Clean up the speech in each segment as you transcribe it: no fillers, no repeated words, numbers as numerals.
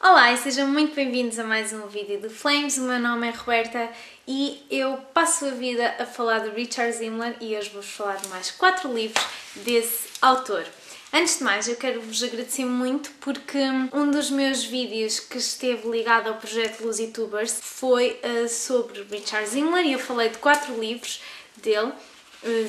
Olá e sejam muito bem-vindos a mais um vídeo do Flames. O meu nome é Roberta e eu passo a vida a falar de Richard Zimmler e hoje vou-vos falar de mais 4 livros desse autor. Antes de mais, eu quero vos agradecer muito porque um dos meus vídeos que esteve ligado ao projeto LuzYoutubers foi sobre Richard Zimmler e eu falei de 4 livros dele,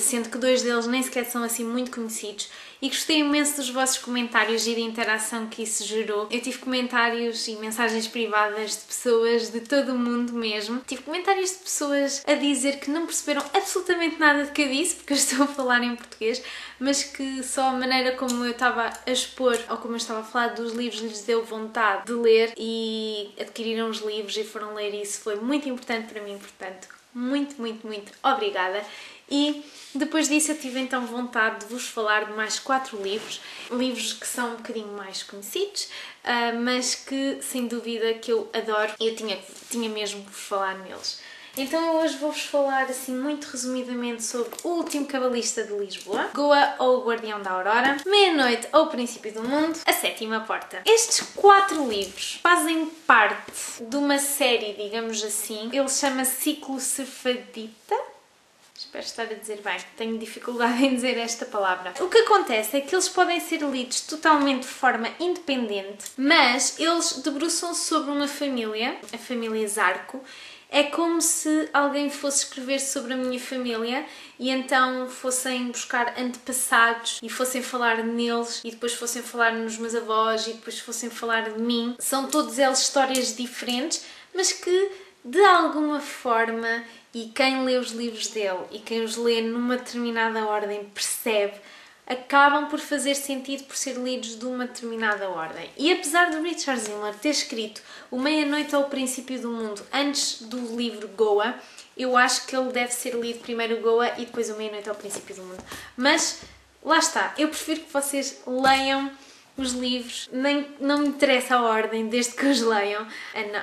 sendo que 2 deles nem sequer são assim muito conhecidos, e gostei imenso dos vossos comentários e da interação que isso gerou. Eu tive comentários e mensagens privadas de pessoas de todo o mundo mesmo. Tive comentários de pessoas a dizer que não perceberam absolutamente nada do que eu disse, porque eu estou a falar em português, mas que só a maneira como eu estava a expor, ou como eu estava a falar dos livros, lhes deu vontade de ler e adquiriram os livros e foram ler isso. Foi muito importante para mim, portanto, muito obrigada. E depois disso eu tive então vontade de vos falar de mais 4 livros, livros que são um bocadinho mais conhecidos, mas que sem dúvida que eu adoro e eu tinha mesmo de vos falar neles. Então eu hoje vou-vos falar assim muito resumidamente sobre O Último Cabalista de Lisboa, Goa ou O Guardião da Aurora, Meia-Noite ou O Princípio do Mundo, A Sétima Porta. Estes 4 livros fazem parte de uma série, digamos assim, ele chama-se Ciclo Sefardita. Espero estar a dizer bem, tenho dificuldade em dizer esta palavra. O que acontece é que eles podem ser lidos totalmente de forma independente, mas eles debruçam-se sobre uma família, a família Zarco. É como se alguém fosse escrever sobre a minha família e então fossem buscar antepassados e fossem falar neles e depois fossem falar nos meus avós e depois fossem falar de mim. São todos eles histórias diferentes, mas que de alguma forma, e quem lê os livros dele e quem os lê numa determinada ordem percebe, acabam por fazer sentido por ser lidos de uma determinada ordem. E apesar de Richard Zimmler ter escrito O Meia-Noite ao Princípio do Mundo antes do livro Goa, eu acho que ele deve ser lido primeiro Goa e depois O Meia-Noite ao Princípio do Mundo. Mas, lá está, eu prefiro que vocês leiam os livros, não me interessa a ordem, desde que os leiam,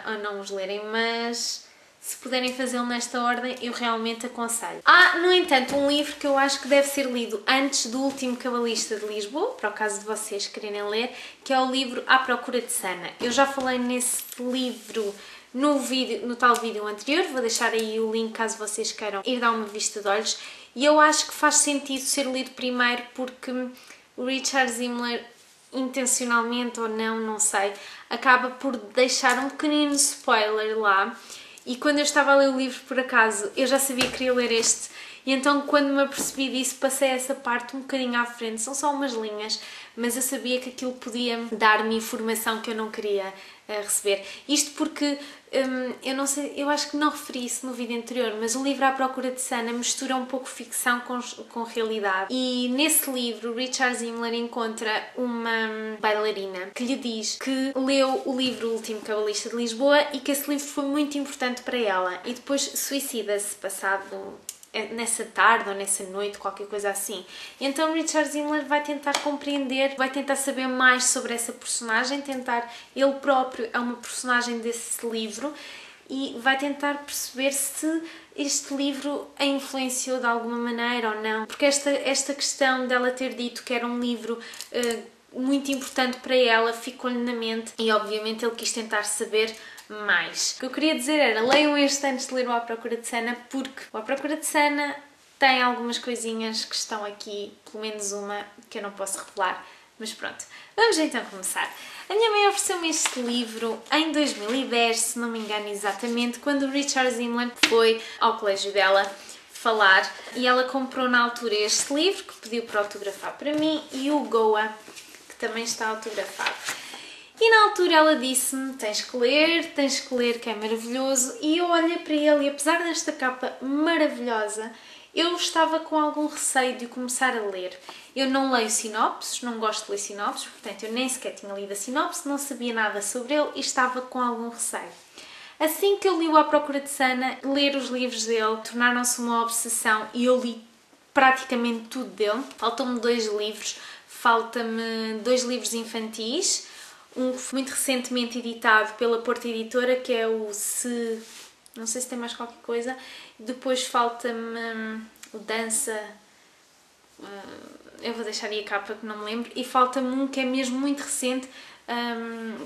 a não os lerem, mas se puderem fazê-lo nesta ordem, eu realmente aconselho. Há, no entanto, um livro que eu acho que deve ser lido antes do Último Cabalista de Lisboa, para o caso de vocês quererem ler, que é o livro À Procura de Sana. Eu já falei nesse livro no tal vídeo anterior, vou deixar aí o link caso vocês queiram ir dar uma vista de olhos, e eu acho que faz sentido ser lido primeiro porque o Richard Zimmler, intencionalmente ou não, não sei, acaba por deixar um pequenino spoiler lá. E quando eu estava a ler o livro, por acaso, eu já sabia que queria ler este. E então, quando me apercebi disso, passei essa parte um bocadinho à frente. São só umas linhas, mas eu sabia que aquilo podia dar-me informação que eu não queria receber. Isto porque, eu não sei, eu acho que não referi isso no vídeo anterior, mas o livro À Procura de Sana mistura um pouco ficção com realidade. E nesse livro, Richard Zimmler encontra uma bailarina que lhe diz que leu o livro O Último Cabalista de Lisboa e que esse livro foi muito importante para ela. E depois suicida-se passado nessa tarde ou nessa noite, qualquer coisa assim. Então Richard Zimmler vai tentar compreender, vai tentar saber mais sobre essa personagem, ele próprio é uma personagem desse livro e vai tentar perceber se este livro a influenciou de alguma maneira ou não, porque esta questão dela ter dito que era um livro muito importante para ela ficou-lhe na mente e obviamente ele quis tentar saber mais. O que eu queria dizer era, leiam este antes de ler o À Procura de Sana, porque o À Procura de Sana tem algumas coisinhas que estão aqui, pelo menos uma, que eu não posso revelar, mas pronto. Vamos então começar. A minha mãe ofereceu-me este livro em 2010, se não me engano exatamente, quando o Richard Zimmler foi ao colégio dela falar e ela comprou na altura este livro, que pediu para autografar para mim, e o Goa, que também está autografado. E na altura ela disse-me, tens que ler, que é maravilhoso. E eu olhei para ele e apesar desta capa maravilhosa, eu estava com algum receio de começar a ler. Eu não leio sinopses, não gosto de ler sinopses, portanto eu nem sequer tinha lido a sinopse, não sabia nada sobre ele e estava com algum receio. Assim que eu li o À Procura de Sana, ler os livros dele tornaram-se uma obsessão e eu li praticamente tudo dele. Faltam-me 2 livros, faltam-me 2 livros infantis, um que foi muito recentemente editado pela Porta Editora, que é o Se... não sei se tem mais qualquer coisa. Depois falta-me o Dança... eu vou deixar aí a capa que não me lembro. E falta-me um que é mesmo muito recente,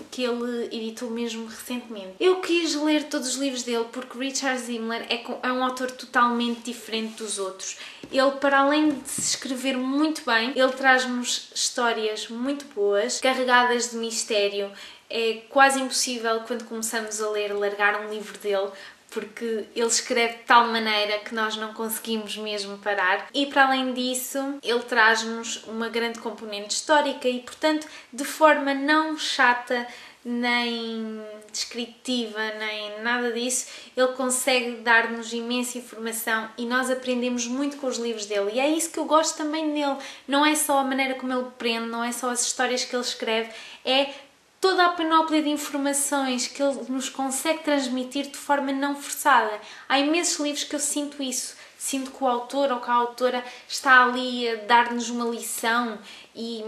que ele editou mesmo recentemente. Eu quis ler todos os livros dele porque Richard Zimmler é um autor totalmente diferente dos outros. Ele, para além de se escrever muito bem, ele traz-nos histórias muito boas, carregadas de mistério. É quase impossível, quando começamos a ler, largar um livro dele, porque ele escreve de tal maneira que nós não conseguimos mesmo parar. E para além disso, ele traz-nos uma grande componente histórica e, portanto, de forma não chata, nem descritiva, nem nada disso, ele consegue dar-nos imensa informação e nós aprendemos muito com os livros dele. E é isso que eu gosto também dele. Não é só a maneira como ele prende, não é só as histórias que ele escreve, é toda a panóplia de informações que ele nos consegue transmitir de forma não forçada. Há imensos livros que eu sinto isso. Sinto que o autor ou que a autora está ali a dar-nos uma lição e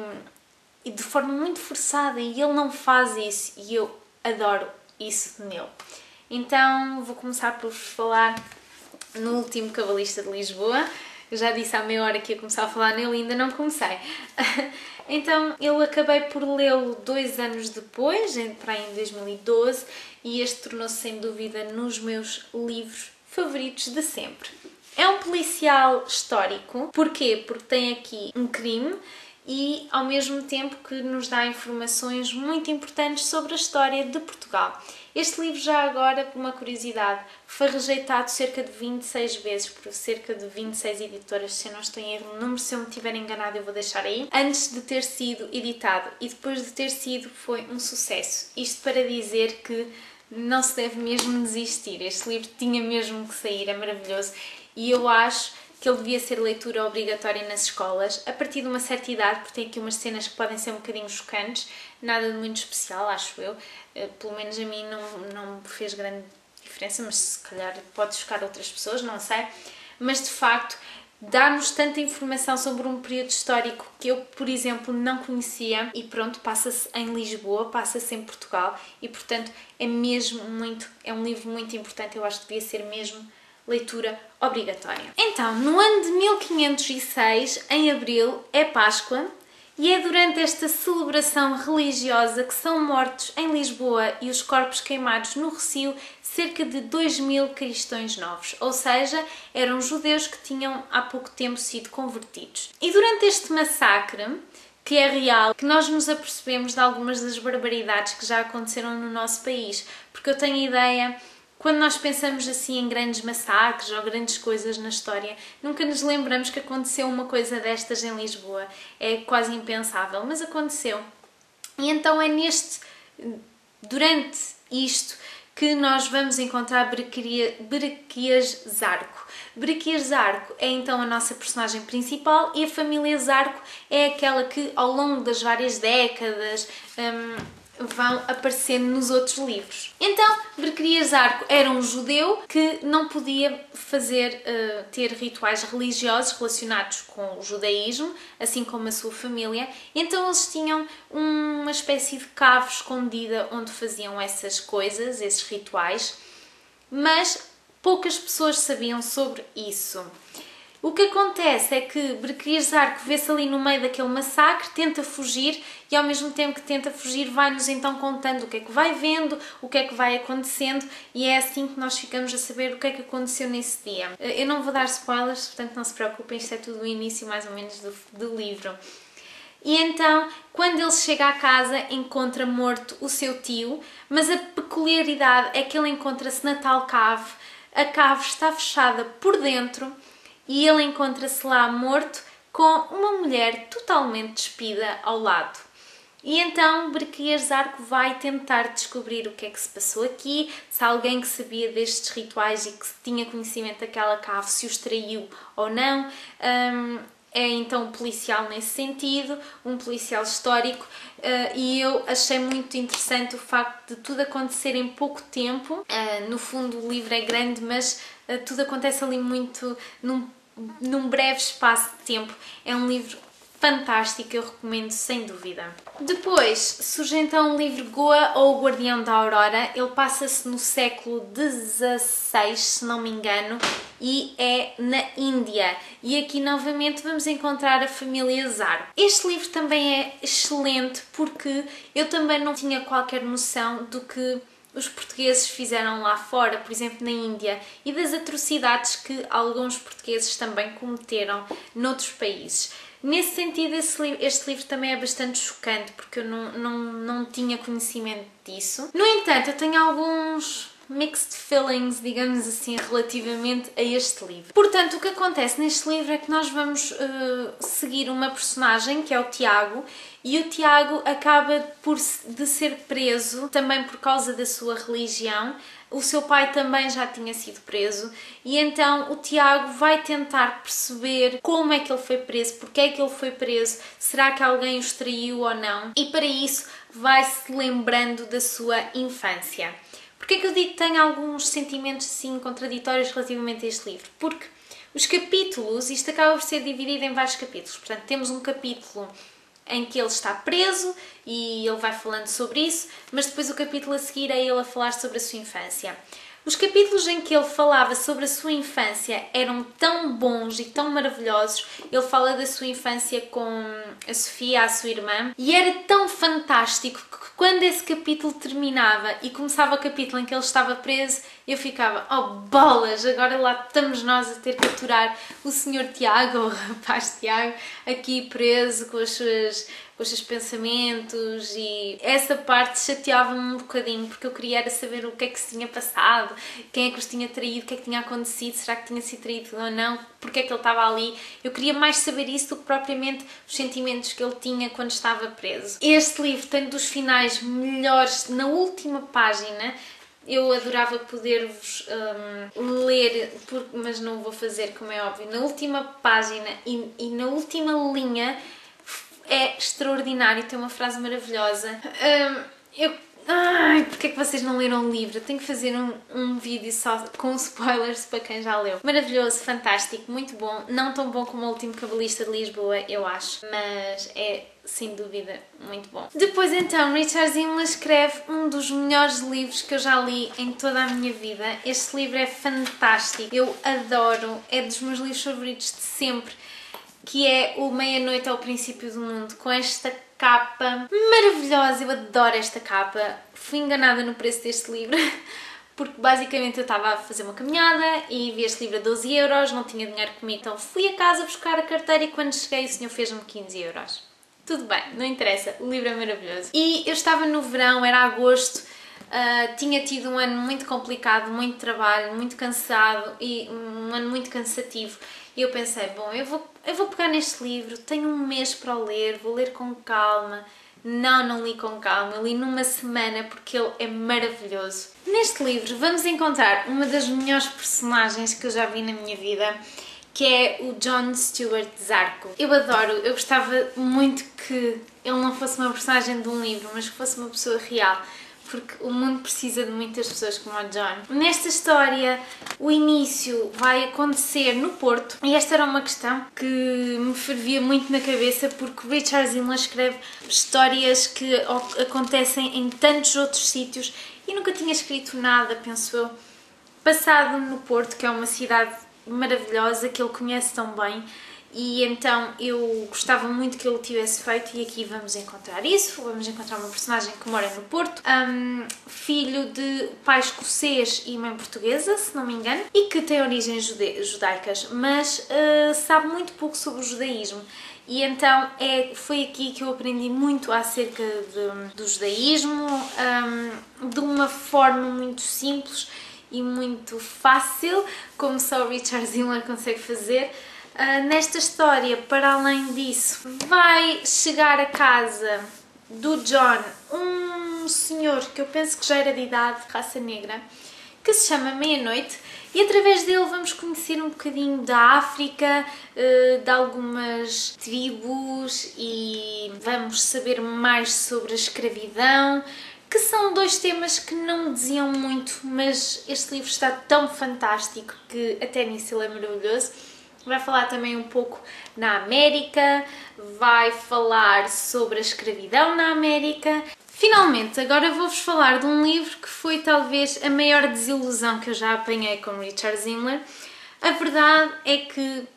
de forma muito forçada, e ele não faz isso e eu adoro isso nele. Então vou começar por vos falar no último Cabalista de Lisboa. Eu já disse há meia hora que ia começar a falar nele e ainda não comecei. Então eu acabei por lê-lo 2 anos depois, para aí em 2012, e este tornou-se sem dúvida nos meus livros favoritos de sempre. É um policial histórico. Porquê? Porque tem aqui um crime e ao mesmo tempo que nos dá informações muito importantes sobre a história de Portugal. Este livro, já agora, por uma curiosidade, foi rejeitado cerca de 26 vezes por cerca de 26 editoras, se eu não estou em erro, o número, se eu me tiver enganado eu vou deixar aí, antes de ter sido editado, e depois de ter sido foi um sucesso. Isto para dizer que não se deve mesmo desistir, este livro tinha mesmo que sair, é maravilhoso, e eu acho que ele devia ser leitura obrigatória nas escolas, a partir de uma certa idade, porque tem aqui umas cenas que podem ser um bocadinho chocantes, nada de muito especial, acho eu, pelo menos a mim não me fez grande diferença, mas se calhar pode chocar outras pessoas, não sei, mas de facto dá-nos tanta informação sobre um período histórico que eu, por exemplo, não conhecia, e pronto, passa-se em Lisboa, passa-se em Portugal, e portanto é um livro muito importante, eu acho que devia ser mesmo leitura obrigatória. Então, no ano de 1506, em abril, é Páscoa, e é durante esta celebração religiosa que são mortos em Lisboa e os corpos queimados no Rossio cerca de 2000 cristãos novos, ou seja, eram judeus que tinham há pouco tempo sido convertidos. E durante este massacre, que é real, que nós nos apercebemos de algumas das barbaridades que já aconteceram no nosso país, porque eu tenho a ideia, quando nós pensamos assim em grandes massacres ou grandes coisas na história, nunca nos lembramos que aconteceu uma coisa destas em Lisboa. É quase impensável, mas aconteceu. E então é durante isto, que nós vamos encontrar Berequias Zarco. Berequias Zarco é então a nossa personagem principal e a família Zarco é aquela que ao longo das várias décadas vão aparecendo nos outros livros. Então, Berequias Zarco era um judeu que não podia ter rituais religiosos relacionados com o judaísmo, assim como a sua família, então eles tinham uma espécie de cave escondida onde faziam essas coisas, esses rituais, mas poucas pessoas sabiam sobre isso. O que acontece é que Berequias Zarco vê-se ali no meio daquele massacre, tenta fugir e ao mesmo tempo que tenta fugir vai-nos então contando o que é que vai vendo, o que é que vai acontecendo, e é assim que nós ficamos a saber o que é que aconteceu nesse dia. Eu não vou dar spoilers, portanto não se preocupem, isto é tudo o início mais ou menos do livro. E então, quando ele chega à casa, encontra morto o seu tio, mas a peculiaridade é que ele encontra-se na tal cave, a cave está fechada por dentro, e ele encontra-se lá morto com uma mulher totalmente despida ao lado. E então Berequias Zarco vai tentar descobrir o que é que se passou aqui, se há alguém que sabia destes rituais e que tinha conhecimento daquela cave, se os traiu ou não. É então um policial nesse sentido, um policial histórico, e eu achei muito interessante o facto de tudo acontecer em pouco tempo. No fundo o livro é grande, mas tudo acontece ali muito num breve espaço de tempo. É um livro fantástico, eu recomendo sem dúvida. Depois surge então o livro Goa ou o Guardião da Aurora. Ele passa-se no século XVI, se não me engano, e é na Índia. E aqui novamente vamos encontrar a família Zaro. Este livro também é excelente porque eu também não tinha qualquer noção do que os portugueses fizeram lá fora, por exemplo na Índia, e das atrocidades que alguns portugueses também cometeram noutros países. Nesse sentido, este livro também é bastante chocante, porque eu não tinha conhecimento disso. No entanto, eu tenho alguns mixed feelings, digamos assim, relativamente a este livro. Portanto, o que acontece neste livro é que nós vamos seguir uma personagem, que é o Tiago, e o Tiago acaba de ser preso, também por causa da sua religião. O seu pai também já tinha sido preso e então o Tiago vai tentar perceber como é que ele foi preso, porque é que ele foi preso, será que alguém o traiu ou não, e para isso vai-se lembrando da sua infância. Porquê é que eu digo que tenho alguns sentimentos assim contraditórios relativamente a este livro? Porque os capítulos, isto acaba por ser dividido em vários capítulos, portanto temos um capítulo em que ele está preso e ele vai falando sobre isso, mas depois o capítulo a seguir é ele a falar sobre a sua infância. Os capítulos em que ele falava sobre a sua infância eram tão bons e tão maravilhosos. Ele fala da sua infância com a Sofia, a sua irmã, e era tão fantástico que quando esse capítulo terminava e começava o capítulo em que ele estava preso, eu ficava, oh bolas, agora lá estamos nós a ter que aturar o senhor Tiago, ou o rapaz Tiago, aqui preso com os seus pensamentos, e essa parte chateava-me um bocadinho, porque eu queria era saber o que é que se tinha passado, quem é que os tinha traído, o que é que tinha acontecido, será que tinha sido traído ou não, porque é que ele estava ali. Eu queria mais saber isso do que propriamente os sentimentos que ele tinha quando estava preso. Este livro tem dos finais melhores. Na última página, eu adorava poder-vos ler, mas não o vou fazer, como é óbvio. Na última página e na última linha é extraordinário, tem uma frase maravilhosa. Ai, porque é que vocês não leram o livro? Eu tenho que fazer um vídeo só com spoilers para quem já leu. Maravilhoso, fantástico, muito bom. Não tão bom como O Último Cabalista de Lisboa, eu acho, mas é sem dúvida muito bom. Depois então, Richard Zimler escreve um dos melhores livros que eu já li em toda a minha vida. Este livro é fantástico, eu adoro, é dos meus livros favoritos de sempre, que é o Meia-Noite ao Princípio do Mundo, com esta capa maravilhosa. Eu adoro esta capa. Fui enganada no preço deste livro, porque basicamente eu estava a fazer uma caminhada e vi este livro a 12 euros, não tinha dinheiro comigo, então fui a casa buscar a carteira e quando cheguei o senhor fez-me 15 euros. Tudo bem, não interessa, o livro é maravilhoso. E eu estava no verão, era agosto, tinha tido um ano muito complicado, muito trabalho, muito cansado e um ano muito cansativo. E eu pensei, bom, eu vou pegar neste livro, tenho um mês para o ler, vou ler com calma. Não li com calma, eu li numa semana porque ele é maravilhoso. Neste livro vamos encontrar uma das melhores personagens que eu já vi na minha vida, que é o John Stewart Zarco. Eu adoro, eu gostava muito que ele não fosse uma personagem de um livro, mas que fosse uma pessoa real, porque o mundo precisa de muitas pessoas como o John. Nesta história, o início vai acontecer no Porto, e esta era uma questão que me fervia muito na cabeça, porque Richard Zimler escreve histórias que acontecem em tantos outros sítios e nunca tinha escrito nada, penso eu, passado no Porto, que é uma cidade maravilhosa que ele conhece tão bem. E então eu gostava muito que ele tivesse feito, e aqui vamos encontrar isso. Vamos encontrar uma personagem que mora no Porto, filho de pai escocês e mãe portuguesa, se não me engano, e que tem origens judaicas, mas sabe muito pouco sobre o judaísmo. E então foi aqui que eu aprendi muito acerca do judaísmo, de uma forma muito simples e muito fácil, como só o Richard Zimler consegue fazer. Nesta história, para além disso, vai chegar a casa do John um senhor que eu penso que já era de idade, raça negra, que se chama Meia-Noite, e através dele vamos conhecer um bocadinho da África, de algumas tribos, e vamos saber mais sobre a escravidão, que são dois temas que não me diziam muito, mas este livro está tão fantástico que até nisso ele é maravilhoso. Vai falar também um pouco na América, vai falar sobre a escravidão na América. Finalmente, agora vou-vos falar de um livro que foi talvez a maior desilusão que eu já apanhei com Richard Zimmler. A verdade é que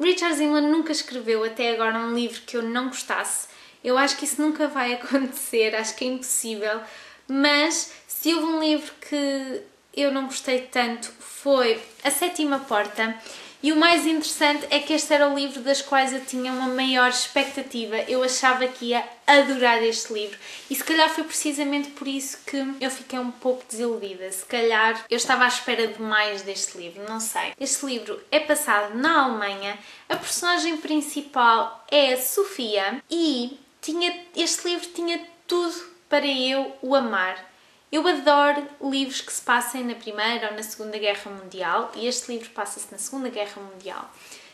Richard Zimmler nunca escreveu até agora um livro que eu não gostasse. Eu acho que isso nunca vai acontecer, acho que é impossível. Mas se houve um livro que eu não gostei tanto foi A Sétima Porta. E o mais interessante é que este era o livro das quais eu tinha uma maior expectativa. Eu achava que ia adorar este livro. E se calhar foi precisamente por isso que eu fiquei um pouco desiludida. Se calhar eu estava à espera de mais deste livro, não sei. Este livro é passado na Alemanha. A personagem principal é a Sofia e este livro tinha tudo para eu o amar. Eu adoro livros que se passem na Primeira ou na Segunda Guerra Mundial e este livro passa-se na Segunda Guerra Mundial.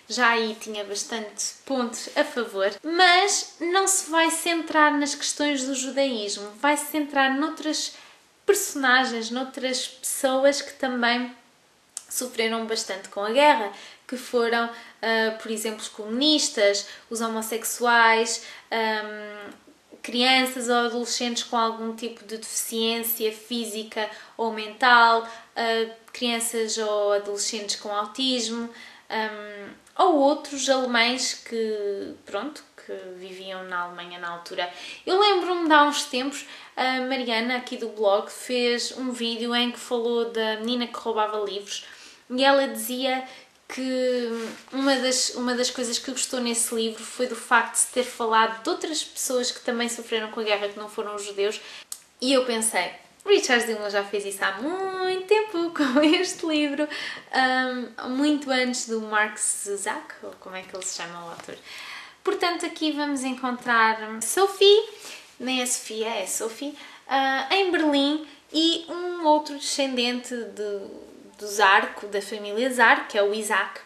Já aí tinha bastante pontos a favor, mas não se vai centrar nas questões do judaísmo, vai se centrar noutras personagens, noutras pessoas que também sofreram bastante com a guerra, que foram, por exemplo, os comunistas, os homossexuais, crianças ou adolescentes com algum tipo de deficiência física ou mental, crianças ou adolescentes com autismo, ou outros alemães que viviam na Alemanha na altura. Eu lembro-me de há uns tempos, a Mariana, aqui do blog, fez um vídeo em que falou da menina que roubava livros e ela dizia que uma das coisas que gostou nesse livro foi do facto de se ter falado de outras pessoas que também sofreram com a guerra, que não foram os judeus, e eu pensei, Richard Zimmler já fez isso há muito tempo com este livro, muito antes do Marx Zusak, ou como é que ele se chama o autor. Portanto, aqui vamos encontrar Sophie, nem a Sofia, é a Sophie, em Berlim, e um outro descendente do Zarco, da família Zarco, que é o Isaac,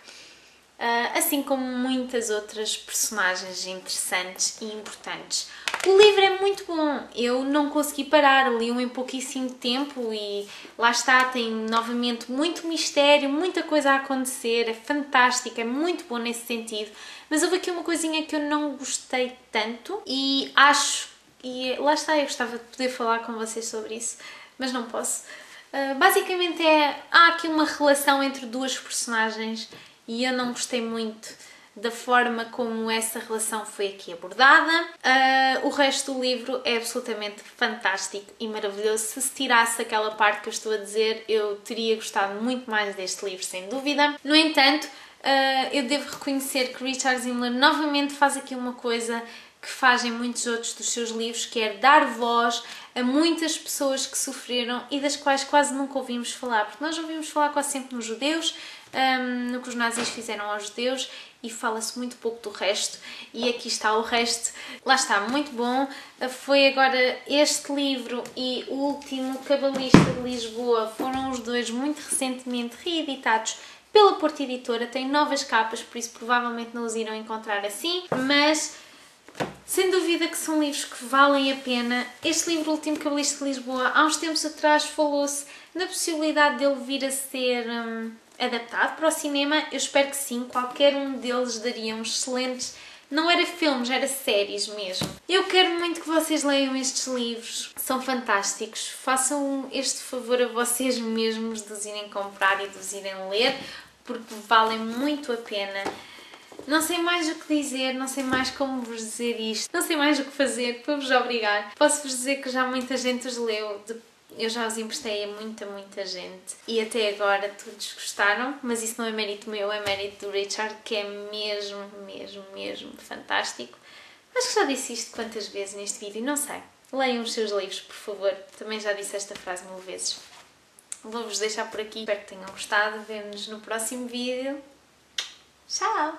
assim como muitas outras personagens interessantes e importantes. O livro é muito bom, eu não consegui parar, li-o em pouquíssimo tempo e lá está, tem novamente muito mistério, muita coisa a acontecer, é fantástico, é muito bom nesse sentido, mas houve aqui uma coisinha que eu não gostei tanto e lá está, eu gostava de poder falar com vocês sobre isso, mas não posso. Basicamente há aqui uma relação entre duas personagens e eu não gostei muito da forma como essa relação foi aqui abordada. O resto do livro é absolutamente fantástico e maravilhoso. Se tirasse aquela parte que eu estou a dizer, eu teria gostado muito mais deste livro, sem dúvida. No entanto, eu devo reconhecer que Richard Zimmler novamente faz aqui uma coisa que fazem muitos outros dos seus livros, que é dar voz a muitas pessoas que sofreram e das quais quase nunca ouvimos falar, porque nós ouvimos falar quase sempre nos judeus, no que os nazis fizeram aos judeus, e fala-se muito pouco do resto, e aqui está o resto. Lá está, muito bom. Foi agora este livro e o último, Cabalista de Lisboa, foram os dois muito recentemente reeditados pela Porta Editora, têm novas capas, por isso provavelmente não os irão encontrar assim, mas sem dúvida que são livros que valem a pena. Este livro, O Último Cabalista de Lisboa, há uns tempos atrás falou-se na possibilidade dele vir a ser adaptado para o cinema. Eu espero que sim, qualquer um deles daria uns excelentes... Não era filmes, era séries mesmo. Eu quero muito que vocês leiam estes livros, são fantásticos. Façam este favor a vocês mesmos de os irem comprar e de os irem ler, porque valem muito a pena. Não sei mais o que dizer, não sei mais como vos dizer isto, não sei mais o que fazer para vos obrigar. Posso-vos dizer que já muita gente os leu, eu já os emprestei a muita gente e até agora todos gostaram, mas isso não é mérito meu, é mérito do Richard, que é mesmo fantástico. Acho que já disse isto quantas vezes neste vídeo, não sei. Leiam os seus livros, por favor, também já disse esta frase 1000 vezes. Vou-vos deixar por aqui, espero que tenham gostado, vemo-nos no próximo vídeo. Tchau!